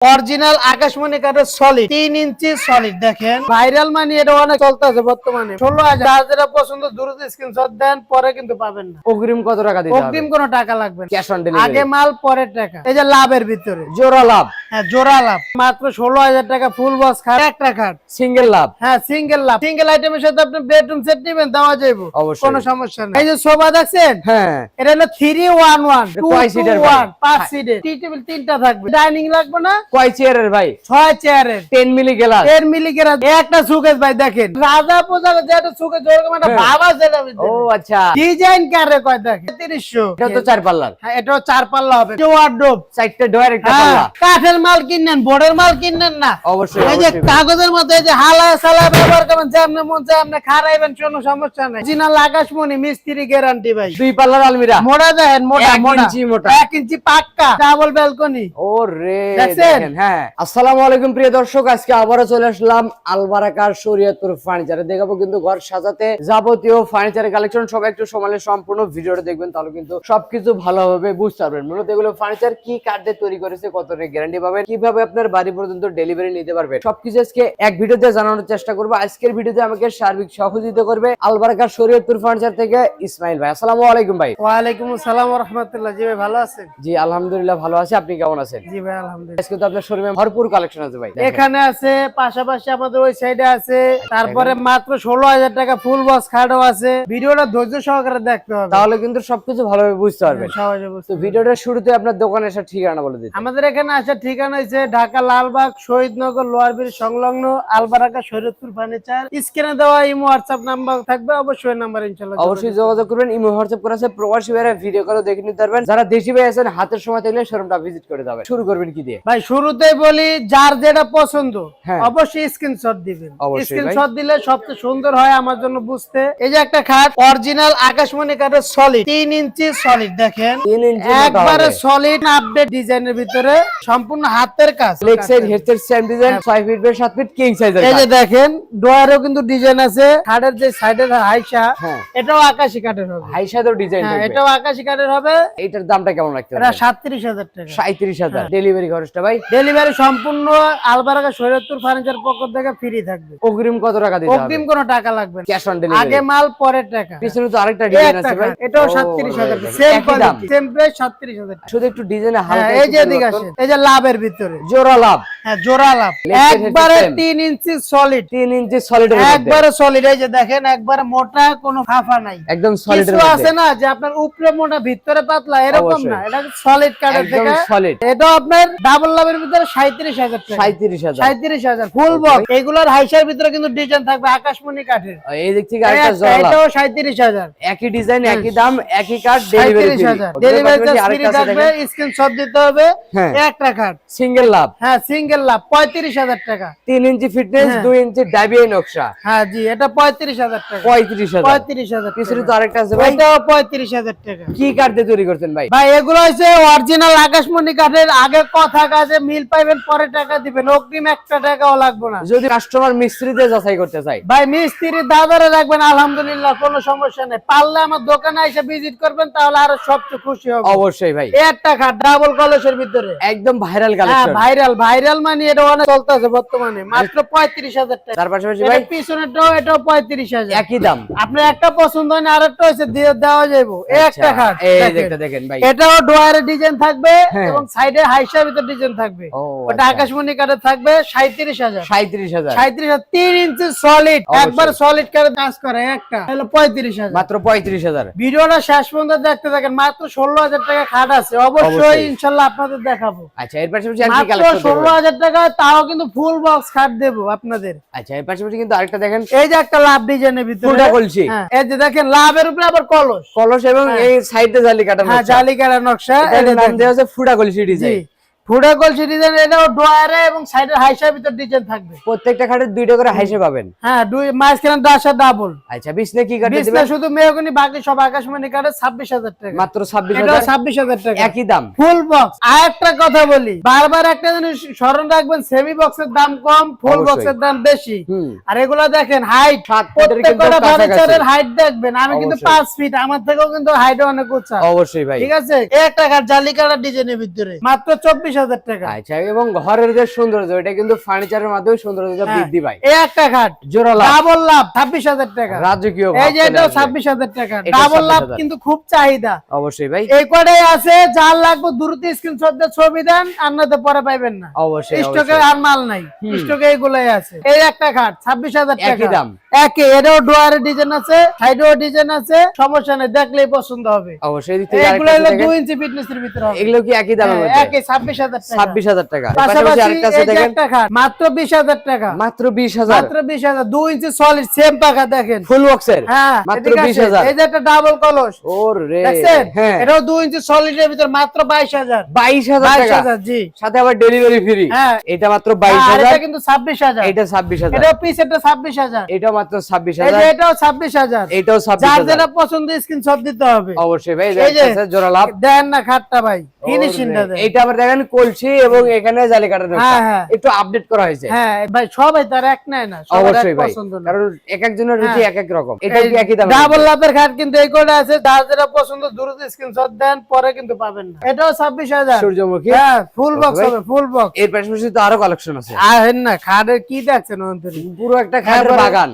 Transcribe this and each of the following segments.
Original আকাশমণি কাঠের solid 3 ইঞ্চি solid দেখেন ভাইরাল মানে এটা অনেক চলতেছে বর্তমানে 16,000 যার যেটা পছন্দ দ্রুত স্ক্রিনশট দেন পরে কিন্তু পাবেন না। অগ্রিম কত টাকা দিতে হবে? অগ্রিম কোনো টাকা লাগবে না, ক্যাশ অন ডেলিভারি, আগে মাল পরে টাকা। এই যে লাভের ভিতরে জোড়া লাভ, হ্যাঁ জোড়া লাভ মাত্র 16,000 টাকা ফুল বক্স খাট একটা খাট সিঙ্গেল লাভ, হ্যাঁ সিঙ্গেল লাভ। সিঙ্গেল আইটেমের সাথে আপনি বেডরুম সেট নেবেন দেওয়া যাবে অবশ্যই, কোনো সমস্যা নেই। এই যে সোফা দেখছেন, হ্যাঁ এটা হলো 311 কয় সিটার 221 5 সিটের, টি টেবিল 3টা থাকবে, ডাইনিং লাগবে না, কয় চেয়ারের ভাই? 6 চেয়ারের, 10 মিলি গ্লাস, 10 মিলি গ্লাস একটা সুকেস ভাই দেখেন রাজা পূজা যেটা সুকেস যেরকম একটা ভাব আছে এটা ও আচ্ছা, ডিজাইন কারে কয় দেখেন 3300, এটা তো 4 পাল্লার, হ্যাঁ এটাও 4 পাল্লা হবে, ওয়ার্ডরোব 4টা ডয়ার একটা হ্যাঁ, পাল্লা। কাঠের মাল কিনেন বোর্ডের মাল কিনেন না অবশ্যই এই যে অবশ্যই ভাই। কাগজের মধ্যে এই যে হালা সালা ব্যবহার করবেন যেমন মন চায় আপনি খারাইবেন কোনো সমস্যা নাই। জিনাল আকাশমণি মিস্ত্রি গ্যারান্টি ভাই। 2 পাল্লার আলমিরা, মোড়া দেখেন মোটা 1 মোটা ইঞ্চি মোটা, 1 ইঞ্চি পাক্কা ডাবল ব্যালকনি। ও রে দেখছেন? দেখেন। হ্যাঁ, আসসালামু আলাইকুম প্রিয় দর্শক, আজকে আবারো চলে আসলাম আলবারাকার শরীয়তপুর ফার্নিচারে। দেখাবো কিন্তু ঘর সাজাতে যাবতীয় ফার্নিচারের কালেকশন। সব একটু সমানে সম্পূর্ণ ভিডিওটা দেখবেন, তাহলে কিন্তু সবকিছু ভালোভাবে বুঝতে পারবেন। মূলত এগুলো ফার্নিচার কি কাঠ দিয়ে তৈরি করেছে, কত গ্যারান্টি পাবেন, কিভাবে আপনার বাড়ি পর্যন্ত ডেলিভারি নিতে পারবেন, সবকিছু আজকে এক ভিডিওতে জানানোর চেষ্টা করবো। আজকের ভিডিওতে আমাকে সার্বিক সহযোগিতা করবে আলবারাকার শরীয়তপুর ফার্নিচার থেকে ইসমাইল ভাই। আসসালামু আলাইকুম ভাই। ওয়ালাইকুম আসসালাম ওয়া রাহমাতুল্লাহ। জি ভাই ভালো আছেন? জি আলহামদুলিল্লাহ ভালো আছি, আপনি কেমন আছেন? জি ভাই আলহামদুলিল্লাহ। আজকে তো আপনার শোরুমে ভরপুর কালেকশন আছে ভাই। এখানে আছে, পাশাপাশি আমাদের ওই সাইডে আছে, তারপরে মাত্র 16,000 টাকা ফুল বক্স খাটও আছে। ভিডিওটা ধৈর্য সহকারে দেখতে হবে, তাহলে কিন্তু সবকিছু ভালোভাবে বুঝতে পারবেন। সহজে তো বুঝতে। ভিডিওটা শুরুতে আপনার দোকানে আসার ঠিকানা বলে দিন। আমাদের এখানে আসার ঠিকানা হচ্ছে ঢাকা লালবাগ শহীদনগর লোয়ারবির সংলগ্ন আলবারাকা শরীয়তপুর ফার্নিচার। স্ক্রিনে দেওয়া ইমো হোয়াটসঅ্যাপ নাম্বার থাকবে, অবশ্যই নাম্বার ইনশাআল্লাহ অবশ্যই যোগাযোগ করবেন। ইমো হোয়াটসঅ্যাপ করে আছে, প্রবাসী ভাইরা ভিডিও করে দেখে নিতে পারবেন। যারা দেশি ভাই আছেন হাতের সময় থাকলে শোরুমটা ভিজিট করে যাবেন। শুরু করবেন কি দিয়ে? ভাই শুরুতেই বলি যার যেটা পছন্দ হ্যাঁ। অবশ্যই স্ক্রিনশট দিবেন। অবশ্যই ভাই। স্ক্রিনশট দিলে সবচেয়ে সুন্দর হয় আমার জন্য বুঝতে। এই যে একটা খাট অরিজিনাল আকাশমণি কাঠের সলিড 3 ইঞ্চি সলিড দেখেন 3 ইঞ্চি মোটা একবারে হবে। সলিড আপডেট ডিজাইনের ভিতরে সম্পূর্ণ হাতের কাজ। Leg side head side same design, 6 feet by 7 feet king সাইজের। এই যে দেখেন ডয়ারেও কিন্তু ডিজাইন আছে। খাটের যে সাইডের হাইসা হ্যাঁ। এটাও আকাশী কাঠের হবে। হাই সাইডের ডিজাইন হ্যাঁ থাকবে। এটাও আকাশী কাঠের হবে। এইটার দামটা কেমন রাখতে এটা হবে? 37,000 টাকা। 37,000। ডেলিভারি খরচটা ভাই? ডেলিভারি সম্পূর্ণ আলবারাকা শরীয়তপুর ফার্নিচার পক্ষ থেকে ফ্রি থাকবে। অগ্রিম কত টাকা দিতে হবে? অগ্রিম কোনো টাকা লাগবে না, ক্যাশ অন ডেলিভারি, আগে মাল পরে টাকা। পিছনে তো আরেকটা ডিজাইন আছে ভাই, এটাও ও, 37,000 রে, সেম একই দাম। কোয়ালিটি সেম প্রাইস 37,000 টাকা। শুধু একটু ডিজাইনে হ্যাঁ হালকা এই একটু যে এদিকে পরিবর্তন। আসেন, এই যে লাভের ভিতরে জোড়া লাভ, হ্যাঁ জোড়া লাভ Left side একবারে system। 3 ইঞ্চি সলিড, 3 ইঞ্চি সলিডের মধ্যে, একবারে সলিড। এই যে দেখেন একবারে মোটা, কোনো ফাফা নাই। একদম সলিডের কিছু মধ্যে আছে না যে আপনার উপরে মোটা ভিতরে পাতলা, এরকম অবশ্যই। না, এটা সলিড কাঠের একদম থেকে। সলিড। এটাও আপনার ডাবল লাভের ভিতরে 37,000 টাকা। 37,000। 37,000 ফুল বক্স। এগুলোর হাইসার ভিতরে কিন্তু ডিজাইন থাকবে আকাশমণি কাঠের। এই দিক থেকে আরেকটা জোড়া লাভ, এটাও 37,000। একই ডিজাইন একই দাম একই card, delivery 37,000 delivery charge free থাকবে। স্ক্রিনশট দিতে হবে হ্যাঁ। একটা কার্ড। সিঙ্গেল লাভ, হ্যাঁ সিঙ্গেল লাভ 35,000 টাকা। 3 ইঞ্চি ফিটনেস, হ্যাঁ। 2 ইঞ্চি ডাবিয়ে নকশা, হ্যাঁ জি এটা 35,000 টাকা। 35,000। 35,000 পিছনে টাকা। তো আরেকটা আছে ভাই, এটাও 35,000 টাকা। কি কার্ড দিয়ে তৈরি করছেন ভাই? ভাই এগুলো হচ্ছে অরিজিনাল আকাশমণি কাঠের। আগে কথা কাজে মিল পাইবেন, পরে টাকা দিবেন, অগ্রিম একটা টাকাও লাগবে না। যদি কাস্টমার মিস্ত্রিতে যাচাই করতে চাই? ভাই মিস্ত্রি দাদারে রাখবেন, আলহামদুলিল্লাহ কোনো সমস্যা নেই। পারলে আমার দোকানে এসে ভিজিট করবেন, তাহলে আরো সবচেয়ে খুশি হবে। অবশ্যই ভাই, একটা খাট ডাবল কলসের ভিতরে একদম ভাইরাল হ্যাঁ কালেকশন। ভাইরাল ভাইরাল মানে এটা অনেক চলতেছে বর্তমানে, মাত্র 35,000 টাকা। তার পাশাপাশি এটা ভাই পিছনেরটাও এটাও 35,000। একই দাম। আপনার একটা পছন্দ হয় না, আরেকটা হচ্ছে দিয়ে দেওয়া যাবে। একটা খাট এই দেখেন। দেখতে দেখেন ভাই, এটাও ডোয়ারের ডিজাইন থাকবে হ্যাঁ। এবং সাইডে হাইসার ভিতর ডিজাইন থাকবে। ও ওটা আচ্ছা। আকাশমণি কাঠের থাকবে 37,000। 37,000 37,000 3 ইঞ্চি সলিড, অবশ্যই। একবার সলিড কাঠের কাজ করে একটা হলো 35,000। মাত্র 35,000। ভিডিওটা শেষ পর্যন্ত দেখতে থাকেন। মাত্র 16,000 টাকা খাট আছে, অবশ্যই অবশ্যই। ইনশাল্লাহ আপনাদের দেখাবো। আচ্ছা এর পাশাপাশি আর কি মাত্র কালেকশন? 16,000 টাকা, তাও কিন্তু ফুল বক্স খাট দেবো আপনাদের। আচ্ছা এর পাশাপাশি কিন্তু আরেকটা দেখেন, এই যে একটা লাভ ডিজাইনের ভিতরে ফুলটা কলসি। হ্যাঁ, এই যে দেখেন লাভের উপরে আবার কলস। কলস এবং হ্যাঁ। এই সাইডে জালি কাটা হ্যাঁ নকশা। জালি কাটা নকশা। এটার এই যে নাম দেখেন। দেওয়া আছে ফুটা কলসি জি ডিজাইন। ফুডা কলসি ডিজাইন, এটাও ডোয়ারে এবং সাইডের হাইসার ভিতর ডিজাইন থাকবে। প্রত্যেকটা খাটের 2টা করে হাইসে পাবেন। হ্যাঁ দুই মাঝখানে ডাসা ডাবল। আচ্ছা বিছনে কি কাটে বিছনা দিবেন? শুধু মেহগনি, বাকি সব আকাশমণি কাঠের 26,000 টাকা। মাত্র এটাও 26,000। 26,000 টাকা একই দাম। Full box. আর একটা কথা বলি, বারবার একটা জিনিস স্মরণ রাখবেন, সেমি বক্সের দাম কম, ফুল অবশ্যই। বক্সের দাম বেশি। হুম। আর এগুলো দেখেন হাইট, 7 ফিটের প্রত্যেকটা কিন্তু কাছাকাছি। ফার্নিচারের হাইট দেখবেন। আমি কিন্তু অবশ্যই। 5 ফিট, আমার থেকেও কিন্তু হাইট অনেক উঁচা। অবশ্যই ভাই। ঠিক আছে। একটা কাঠ জালি কাটার ডিজাইনের ভিতরে মাত্র 24,000 26,000 টাকা। আচ্ছা, এবং ঘরের যে সৌন্দর্য এটা কিন্তু ফার্নিচারের মাধ্যমে সৌন্দর্য বৃদ্ধি পায়। এই একটা খাট জোড়া লাভ, ডাবল লাভ 26,000 টাকা। রাজকীয় এই যে এটাও 26,000 টাকা, ডাবল লাভ কিন্তু খুব চাহিদা। অবশ্যই ভাই, এই কটাই আছে, যার লাগবে দ্রুত স্ক্রিনশট দিয়ে ছবি দেন, আর নয়তো পরে পাইবেন না। অবশ্যই স্টকে আর মাল নাই, স্টকে এইগুলাই আছে। এই একটা খাট 26,000 টাকা, একই দাম। একই, এটাও ডোয়ারের ডিজাইন আছে, সাইডেও ডিজাইন আছে, সমস্যা নেই, দেখলেই পছন্দ হবে। অবশ্যই এগুলো হলো 2 ইঞ্চি ফিটনেসের ভিতরে হবে। এগুলো কি একই দামের মধ্যে? একই 26,000 টাকা। 26,000 টাকা। পাশাপাশি আরেকটা আছে এই যে দেখেন, একটা খাট মাত্র 20,000 টাকা, মাত্র 20,000, মাত্র 20,000, 2 ইঞ্চি সলিড সেম পাকা দেখেন, ফুল বক্সের, হ্যাঁ মাত্র এদিকে আসেন। 20,000। এই যে একটা ডাবল কলস ওরে দেখছেন, হ্যাঁ, এটাও 2 ইঞ্চি সলিডের ভিতর মাত্র 22,000, 22,000 টাকা, 22,000 জি, সাথে আবার ডেলিভারি ফ্রি। হ্যাঁ। এটা মাত্র আর এটা 22,000, কিন্তু 26,000, এটা 26,000, এটাও পিসেরটা 26,000, এটা মাত্র এই যে 26,000, এটাও 26,000, এটাও যার 26,000। যেটা পছন্দ স্ক্রিনশট দিতে হবে। অবশ্যই ভাই, এই যে দেখতেছেন জোড়া লাভ। দেন না খাটটা ভাই, ফিনিশিংটা দেন। এইটা আবার দেখেন কলসি এবং এখানে জালি কাটানো, হ্যাঁ, হ্যাঁ। একটু আপডেট করা হয়েছে। হ্যাঁ ভাই, সবাই তার এক নেয় না, সবার এক অবশ্যই ভাই, পছন্দ না। কারণ এক একজনের রুচি এক এক রকম। এটা এই কি একই দাম? ডাবল লাভের খাট কিন্তু এই কোডে আছে, যার যেটা পছন্দ দ্রুত স্ক্রিনশট দেন, পরে কিন্তু পাবেন না। এটাও 26,000, সূর্যমুখী। হ্যাঁ ফুল বক্স হবে, ফুল বক্স। এর পাশাপাশি তো আরো কালেকশন আছে, আহেন না, খাটের কি দেখছেন অন্তরে, পুরো একটা খাটের বাগান।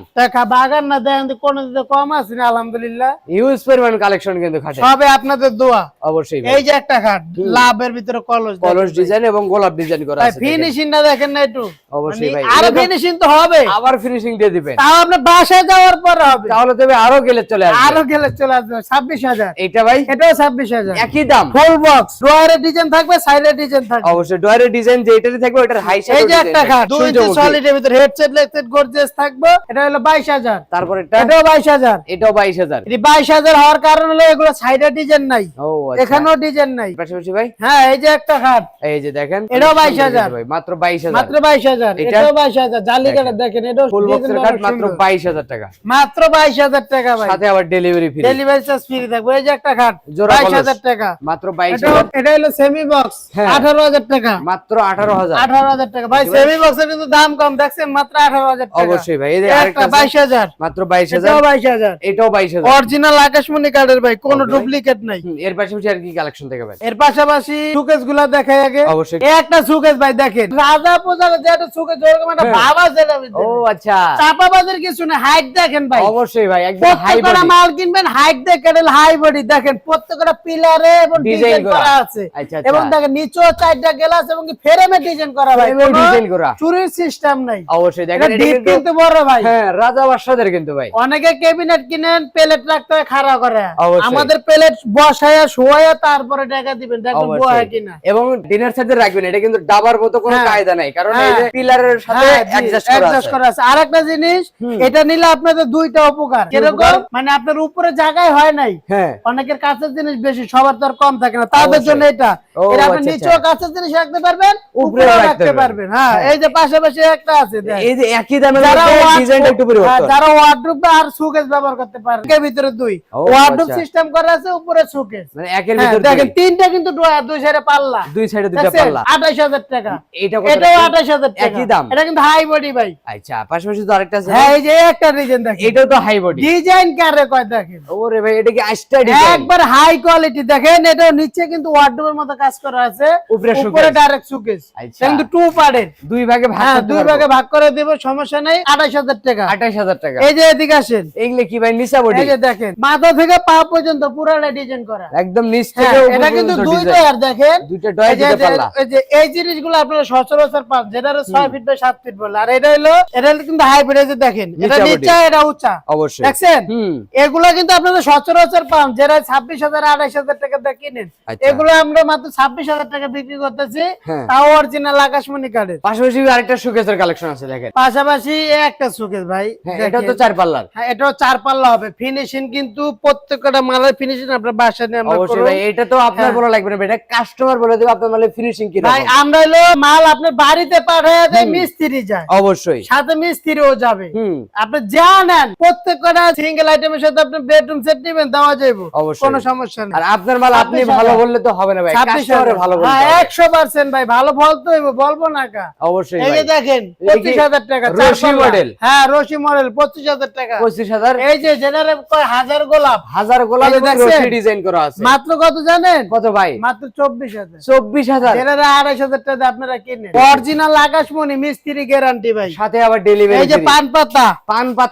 বাগান না দেখেন তো, কোন দিকে কম আছে না, আলহামদুলিল্লাহ ইউজ পরিমাণ কালেকশন কিন্তু খাটে। সবে আপনাদের দোয়া। অবশ্যই ভাই, এই যে একটা খাট লাভের ভিতরে কলস, কলস ডিজাইন এবং গোলাপ ডিজাইন করা আছে। ফিনিশিংটা দেখেন না একটু, অবশ্যই ভাই, আরো ফিনিশিং তো হবে, আবার ফিনিশিং দিয়ে দিবেন, তাও আপনার বাসায় যাওয়ার পর হবে, তাহলে তবে আরো গেলে চলে আসবে। আরো গেলে চলে আসবে। 26,000, এইটা ভাই এটাও 26,000, একই দাম। ফুল বক্স, ড্রয়ারের ডিজাইন থাকবে, সাইডের ডিজাইন থাকবে। অবশ্যই ডয়ারের ডিজাইন যেটারই থাকবে ওটার হাই এই যে একটা খাট 2 ইঞ্চি সলিডের ভিতরে হেডসেট লেগসেট গর্জিয়াস থাকবে, এটা হলো 22,000। তারপর এটা এটাও 22,000, এটাও 22,000। এই 22,000 হওয়ার কারণ হলো এগুলো সাইডের ডিজাইন নাই, ও আচ্ছা, এখানেও ডিজাইন নাই। পাশাপাশি ভাই হ্যাঁ এই যে একটা খাট, এই যে দেখেন, এটাও 22,000 ভাই, মাত্র 22,000, মাত্র 22,000, এটা? এটাও 22,000, জালিকাটা দেখেন, এটাও ফুল বক্সের ডিজাইন কাট অনেক মাত্র সুন্দর। 22,000 টাকা, মাত্র 22,000 টাকা ভাই, সাথে আবার delivery free, delivery charge free থাকবে। এই যে একটা খাট জোড়া 22,000 টাকা, মাত্র এটা 22,000, এটা হলো সেমি বক্স, হ্যাঁ। 18,000 টাকা, মাত্র 18,000। 18,000 টাকা ভাই, সেমি বক্সের কিন্তু দাম কম দেখছেন, মাত্র 18,000 টাকা। অবশ্যই ভাই, এই যে একটা আরেকটা আছে, 22,000, মাত্র এটাও 22,000, 22,000, এটাও 22,000। অরিজিনাল আকাশমণি কার্ডের ভাই, কোনো Okay. ডুপ্লিকেট নাই। এর পাশাপাশি আর কি কালেকশন থেকে ভাই? এর পাশাপাশি সুকেস গুলা দেখাই আগে। অবশ্যই। এই একটা সুকেস ভাই দেখেন, রাজা পূজার যে একটা সুকেস, ওরকম একটা ভাব আছে এটার ভিতরে। ও আচ্ছা, চাপাবাজের কিছু না, হাইট দেখেন ভাই, অবশ্যই ভাই, একদম হাই প্রত্যেকটা বডি মাল কিনবেন হাইট দেখেন, হাই বডি দেখেন, প্রত্যেকটা পিলারে এবং Design ডিজাইন করা। করা আছে। আচ্ছা, আচ্ছা। এবং দেখেন নিচেও 4টা গ্লাস এবং ফ্রেমে ডিজাইন করা ভাই, ফ্রেমেও কোনো ডিজাইন করা। চুরির সিস্টেম নাই। অবশ্যই এটা দেখেন, এটা ডিপ কিন্তু কিন্তু বড় ভাই। হ্যাঁ রাজা বাদশাদের কিন্তু ভাই। অনেকে ক্যাবিনেট কিনেন, প্লেট রাখতে হয় খাড়া করে, অবশ্যই। আমাদের প্লেট বসায়া শোয়া তারপরে টাকা দিবেন, দেখবেন অবশ্যই। বয়া কিনা। এবং ডিনার সাথে রাখবেন, এটা কিন্তু ডাবার মতো কোনো হ্যাঁ। কায়দা নাই, কারণ এই হ্যাঁ। যে পিলারের সাথে হ্যাঁ, জি, অ্যাডজাস্ট adjust করা আছে। আরেকটা জিনিস, এটা নিলে আপনাদের দুইটা উপকার। কিরকম? মানে আপনার উপরে জায়গায় হয় নাই, হ্যাঁ অনেকের কাছের জিনিস বেশি, সবার তো আর কম থাকে না, তাদের অবশ্যই। জন্য এটা। ও, এটা আপনি আচ্ছা, নিচেও কাছের জিনিস রাখতে পারবেন, উপরেও উপরেও রাখতে রাখতে পারবেন। হ্যাঁ, হ্যাঁ। এই যে পাশাপাশি একটা আছে দেখেন। এই যে একই দামের যারা মধ্যে ওয়ার্ড- ডিজাইনটা একটু হ্যাঁ, পরিবর্তন। যারা ওয়ার্ডরোব আর সুকেস ব্যবহার করতে পারেন, এর ভিতরে দুই ও, ওয়ার্ডরোব আচ্ছা। সিস্টেম করা আছে, উপরে সুকেস। মানে একের হ্যাঁ, ভিতর দেখেন দুই। তিনটা কিন্তু ড্রয়ার, দুই সাইডে পাল্লা, দুই সাইডে দুইটা দেখছেন? পাল্লা। 28,000 টাকা। এইটা কত এটাও রাখছেন? 28,000 টাকা। একই দাম। এটা কিন্তু হাই বডি ভাই। আচ্ছা, পাশাপাশি তো আরেকটা আছে। হ্যাঁ, এই যে একটা ডিজাইন দেখেন, এটাও তো হাই বডি। ডিজাইন কারে কয় দেখেন, ওরে ভাই, এটা কি আইস্টা ডিজাইন? একবার হাই কোয়ালিটি দেখেন। এটা নিচে কিন্তু ওয়ার্ডরোবের মতো কাজ করা আছে, উপরে উপরে শোকেস। ডাইরেক্ট সুকেস, আচ্ছা। কিন্তু টু পার্টের। দুই ভাগে ভাগ হ্যাঁ, করতে দুই পারবো। ভাগে ভাগ করে দেব, সমস্যা নাই। 28,000 টাকা। 28,000 টাকা। এই যে এদিকে আসেন, এগুলো কি ভাই নিচা বডি? এই যে দেখেন, মাথা থেকে পা পর্যন্ত পুরোটা ডিজাইন করা। একদম নিচ হ্যাঁ, থেকে উপর এটা কিন্তু পর্যন্ত দুই ডিজাইন। ডয়ার দেখেন, দুইটা ডয়ার, এই যে- দুইটা পাল্লা। এই যে এই জিনিসগুলো আপনারা সচরাচর পান, যেটা হলো 6 ফিট বাই 7 ফিট বলে। আর এটা হলো কিন্তু হাইব্রিড, এই যে দেখেন, এটা নিচা নিচা, এটা উঁচা, অবশ্যই। দেখছেন? হুম। এগুলো কিন্তু আপনারা সচরাচর পান, যেটা 26,000 28,000 টাকা দিয়ে কিনেন। আচ্ছা। এগুলো আমরা মাত্র 26,000 টাকা বিক্রি করতেছি, হ্যাঁ। তাও অরিজিনাল আকাশমণি কার্ডের। পাশাপাশি আরেকটা শোকেসের কালেকশন আছে দেখেন। পাশাপাশি এই একটা সুকেস ভাই, হ্যাঁ, দেখেন। এটা তো চার পাল্লার। হ্যাঁ, এটাও 4 পাল্লা হবে। ফিনিশিং কিন্তু প্রত্যেকটা মালের ফিনিশিং আপনার বাসায় নিয়ে আমরা অবশ্যই করব। ভাই, এটা তো আপনার হ্যাঁ। বলা লাগবে না, এটা কাস্টমার বলে দেবে আপনার মানে ফিনিশিং কি ভাই রকম। আমরা হলো মাল আপনার বাড়িতে পাঠায় দেয়, মিস্ত্রি যায়, অবশ্যই। সাথে মিস্ত্রিও যাবে। হুম। আপনি যা নেন প্রত্যেকটা সিঙ্গেল আইটেমের সাথে আপনি বেডরুম সেট নেবেন, দেওয়া যাবে, অবশ্যই। কোনো সমস্যা নেই। আর আপনার মাল আপনি 26,000 ভালো বললে তো হবে না ভাই, 26,000 কাস্টমারে ভালো বলতে হ্যাঁ, হবে। 100% ভাই, ভালো বলতে হইব, বলবো না কা। অবশ্যই এই ভাই। যে দেখেন, এটা কি 25,000 টাকা, রশি 4 পাল্লা। মডেল? হ্যাঁ, রশি মডেল, 25,000 টাকা। 25,000। এই যে জেনারেল কয় হাজার গোলাপ, হাজার গোলাপ এই যে এবং দেখছেন? রশি ডিজাইন করা আছে। মাত্র কত জানেন? কত ভাই? মাত্র 24,000। 24,000 যেটা 28,000 টাকা দিয়ে আপনারা কিনেন। অরিজিনাল আকাশমণি মিস্ত্রি গ্যারান্টি ভাই। সাথে আবার ডেলিভারি। এই যে পান পাতা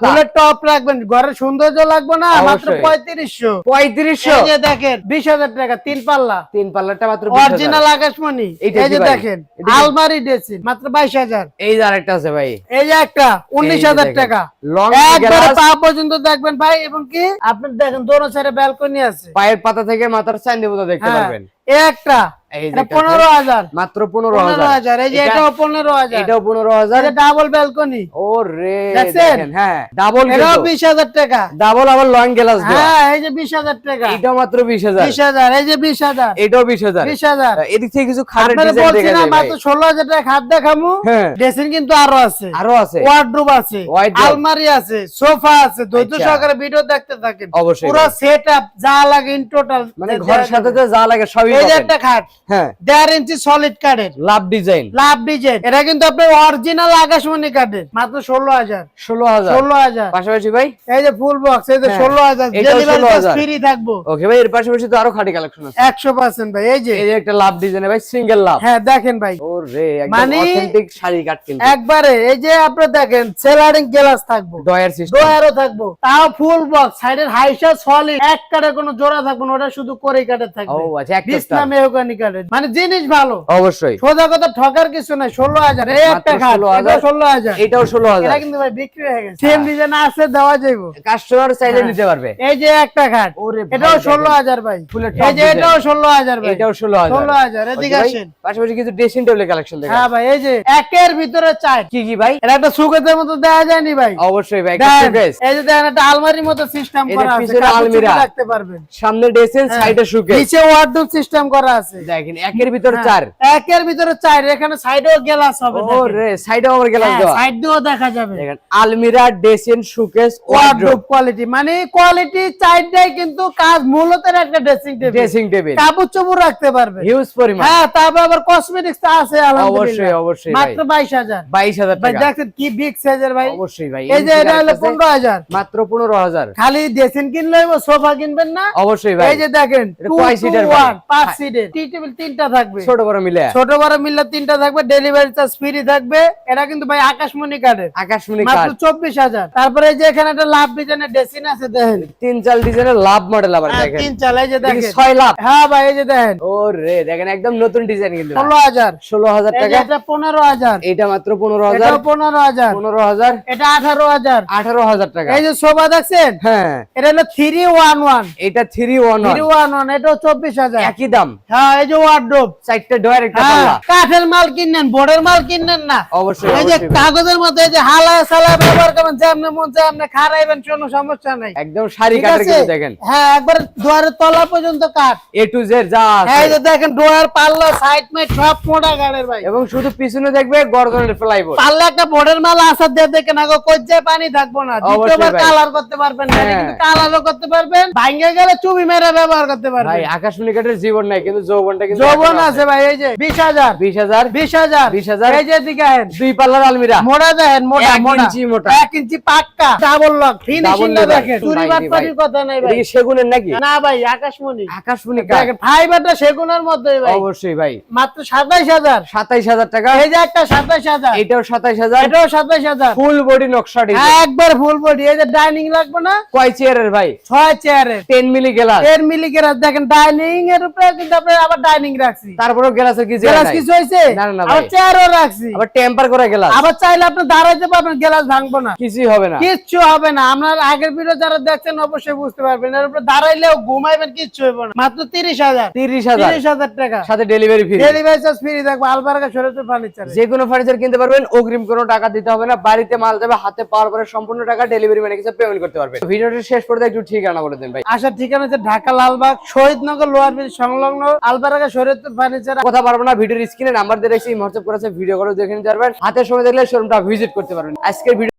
ফুলের টপ রাখবেন, ঘরের সৌন্দর্য লাগবে না, মাত্র 3500। 3500 এই যে দেখেন 20,000 টাকা 3 পাল্লা। 3 পাল্লাটা মাত্র অরিজিনাল আকাশমণি। এই যে দেখেন আলমারি ড্রেসিং মাত্র 22,000। এই যে আরেকটা আছে ভাই, এই যে একটা 19,000 টাকা। লং একবারে পা পর্যন্ত দেখবেন ভাই, এবং কি আপনি দেখেন দোনো সাইডে ব্যালকনি আছে, পায়ের পাতা থেকে মাথার চাঁদি মতো দেখতে পারবেন। এই একটা এই যে এটা 15,000 মাত্র 15,000। এই যে এটাও 15,000। এটাও 15,000। এটা ডাবল ব্যালকনি। ওরে দেখছেন? দেখেন, হ্যাঁ ডাবল, এটাও 20,000 টাকা। ডাবল আবার লং গ্লাস দেওয়া। হ্যাঁ এই যে 20,000 টাকা। এটাও মাত্র 20,000। 20,000। এই যে 20,000। এটাও 20,000। 20,000। এদিক থেকে কিছু খাটের আপনারা ডিজাইন বলছি দেখা না যায় ভাই। মাত্র 16,000 টাকা খাট দেখামু। হ্যাঁ। ড্রেসিং কিন্তু আরো আছে, আরো আছে, ওয়ার্ডরোব আছে, Wardrobe। আলমারি আছে, সোফা আছে। ধৈর্য আচ্ছা। সহকারে ভিডিও দেখতে থাকেন। অবশ্যই পুরো ভাই। সেটআপ যা লাগে ইন টোটাল, মানে ঘর সাজাতে যা লাগে সবই এই যে পাবেন। একটা খাট হ্যাঁ 1.5 ইঞ্চি সলিড কাঠের, লাভ ডিজাইন। লাভ ডিজাইন। এটা কিন্তু আপনার অরিজিনাল আকাশমণি কাঠের, মাত্র 16,000। 16,000। 16,000। পাশাপাশি ভাই এই যে ফুল বক্স, এই যে হ্যাঁ। 16,000। এটাও ডেলিভারি 16,000 ফ্রি থাকবো। ওকে ভাই, এর পাশাপাশি তো আরো খাটি কালেকশন আছে 100% ভাই। এই যে এই যে একটা লাভ ডিজাইন ভাই, সিঙ্গেল লাভ। হ্যাঁ দেখেন ভাই, ওরে একদম মানে অথেন্টিক শাড়ি কাট কিন্তু। একবারে এই যে আপনি দেখেন সেলারিং গ্লাস থাকবো, ডয়ার সিস্টেম। ডয়ারও থাকবো, তাও ফুল বক্স, সাইডের হাইসা সলিড, এক কাঠে কোনো জোড়া থাকবে না, ওটা শুধু করে কাঠে ও থাকবে। আচ্ছা, একটা বিছনা star। মেহগনি কাঠের, মানে জিনিস ভালো। অবশ্যই সোজা কথা ঠকার কিছু নাই। 16,000 এই একটা মাত্র খাট, 16,000 এটাও 16,000। এটাও এটা 16,000। কিন্তু ভাই বিক্রি হয়ে গেছে। সেম ডিজাইন আছে, দেওয়া যাইবো। কাস্টমার চাইলে হ্যাঁ। নিতে পারবে। এই যে একটা খাট, ওরে ভাই এটাও দেখেন। 16,000 ভাই। ফুলের এই top যে design। এটাও 16,000 ভাই। এটাও 16,000। 16,000। এদিকে ভাই, আসেন। পাশাপাশি কিছু ড্রেসিং টেবিলের কালেকশন দেখেন। হ্যাঁ ভাই, এই যে একের ভিতরে চার। কি কি ভাই? এটা একটা সুকেতের মতো দেওয়া যায়নি ভাই। অবশ্যই ভাই, একটা দেখেন, শোকেস। এই যে দেখেন একটা আলমারির মতো সিস্টেম এই যে করা আছে, পিছনে কাপড় আলমিরা। চোপড় রাখতে পারবেন। সামনে ড্রেসিং, হ্যাঁ। সাইডে শোকেস। নিচে ওয়ার্ডরোব সিস্টেম করা আছে। দেখেন একের ভিতর হ্যাঁ, 4। একের ভিতরে চার। এখানে সাইডেও গ্লাস হবে। ওরে সাইডে ওভার গ্লাস দেওয়া। সাইড দিয়েও দেখা যাবে। দেখেন আলমিরা, dressing, showcase, wardrobe wardrobe, quality, মানে কোয়ালিটি চারটাই কিন্তু কাজ মূলত একটা ড্রেসিং টেবিল। ড্রেসিং টেবিল কাপড় চোপড় রাখতে পারবে। হিউজ পরিমাণ। হ্যাঁ, তারপর আবার কসমেটিক্স আছে আলহামদুলিল্লাহ। অবশ্যই, অবশ্যই মাত্র ভাই। 22,000। 22,000 ভাই টাকা। দেখেন কি বিগ সাইজের ভাই। অবশ্যই ভাই। এই যে এটা হলো আছে 15,000। মাত্র 15,000। খালি ড্রেসিং কিনলে সোফা কিনবেন না। অবশ্যই ভাই। এই যে দেখেন এটা কয় সিটের ভাই? 5 সিটের টি টেবিল 3টা থাকবে, ছোট বড় মিলে। ছোট বড় মিলে 3টা থাকবে। ডেলিভারি চার্জ ফ্রি থাকবে। এটা কিন্তু ভাই আকাশমণি কাঠের, আকাশমণি মাত্র কাঠ। 24,000। তারপরে এই যে এখানে একটা লাভ ডিজাইনের ড্রেসিং আছে দেখেন, 3-4 ডিজাইনের লাভ মডেল আবার দেখেন। 3 চাল। এই যে দেখেন 6 লাভ। হ্যাঁ ভাই, এই যে দেখেন ওরে দেখেন একদম নতুন ডিজাইন কিন্তু। 16,000। 16,000 এই যে টাকা। এটা 15,000। এটা মাত্র 15,000। এটাও 15,000। 15,000। এটা 18,000। 18,000 টাকা। এই যে সোফা দেখছেন, হ্যাঁ এটা হলো 311। এটা 311। 311 এটাও 24,000। একই দাম। হ্যাঁ, এই যে ওয়ার্ডরোব। 4টা ডয়ার, একটা হ্যাঁ, পাল্লা। কাঠের মাল কিনেন, বোর্ডের মাল কিনেন না। অবশ্যই, এই যে অবশ্যই ভাই। কাগজের মধ্যে এই যে হালায় সালায় ব্যবহার করবেন, যেমন মন চায় আপনি খারাইবেন, কোনো সমস্যা নাই। একদম শাড়ি ঠিক কাঠের আছে? কিন্তু দেখেন। হ্যাঁ, একবার দুয়ারের তলা পর্যন্ত কাঠ। A to Z যা আছে। এই যে দেখেন ডোয়ার, পাল্লা, সাইড মেট সব মোটা কাঠের ভাই। এবং শুধু পিছনে দেখবে গর্দনের ফ্লাইবোর্ড। পাল্লা একটা বোর্ডের মাল আসার দিয়ে দেখেন আগে কজ্জায় পানি থাকবো না। দ্বিতীয়বার ভাই। কালার করতে পারবেন না। এটা হ্যাঁ। কিন্তু কালারও করতে পারবেন, ভাঙে গেলে চুবি মেরে ব্যবহার করতে ভাই পারবেন। আকাশমণি কাঠের জীবন নাই, কিন্তু যৌবনটা কিন্তু যৌবন এখনো আছে ভাই। এই যে 20,000। 20,000। 20,000। 20,000। এই যে এদিকে আহেন। 2 পাল্লার আলমিরা। মোটা দেখেন, মোটা 1 মোটা ইঞ্চি মোটা। 1 ইঞ্চি পাক্কা ডাবল লক ফিনিশিংটা level। দেখেন। চুরি ভাই, বাটপাড়ির কথা নাই এটা ভাই। কি সেগুনের নাকি? না ভাই, আকাশমণি। আকাশমণি কাঠ। দেখেন ফাইবারটা সেগুনের মধ্যেই ভাই। অবশ্যই ভাই। মাত্র 27,000। 27,000 টাকা। এই যে একটা 27,000। এটাও 27,000। এটাও 27,000। ফুল বডি নকশা ডিজাইন। একবার ফুল বডি। এই যে ডাইনিং লাগবে না, কয় চেয়ারের ভাই? 6 চেয়ারের 10 মিলি গ্লাস। 10 milli glass. দেখেন ডাইনিং এর উপরে কিন্তু আপনি আবার ডাইনিং রাখছি। তারপরেও গ্লাসের কি গ্লাস কিছু হয়েছে? না, না, না আবার ভাই। চেয়ারও রাখছি। আবার টেম্পার করা গ্লাস। আবার চাইলে আপনি দাঁড়াইতে পারবেন, গ্লাস ভাঙবো না, কিছুই হবে না। কিচ্ছু হবে না। আপনার আগের ভিডিও যারা দেখছেন অবশ্যই বুঝতে পারবেন। এর উপরে দাঁড়াইলেও ঘুমাইবেন, কিচ্ছু হবে না। মাত্র 30,000। 30,000 30,000 টাকা। সাথে delivery free. Delivery charge free থাকবে। আলবারকা শরীয়তুল ফার্নিচার। যে কোনো ফার্নিচার কিনতে পারবেন, অগ্রিম কোনো টাকা দিতে হবে না। বাড়িতে মাল যাবে, হাতে পাওয়ার পরে সম্পূর্ণ টাকা ডেলিভারি ম্যানের কাছে পেমেন্ট করতে পারবেন। ভিডিওটি শেষ পর্যন্ত একটু ঠিকানা বলে দেন ভাই। আসার ঠিকানা হচ্ছে ঢাকা লালবাগ শহীদনগর লোয়ার ব্রিজ সংলগ্ন আলবারকা শরীয়তুল ফার্নিচার। কথা পারবো না, ভিডিওর স্ক্রিনে নাম্বার দিয়ে রেখেছি, হোয়াটসঅ্যাপ করেছে, ভিডিও করে দেখে নিতে পারবেন। হাতে সময় দেখলে শোরুমটা ভিজিট করতে পারবেন। আজকের ভিডিও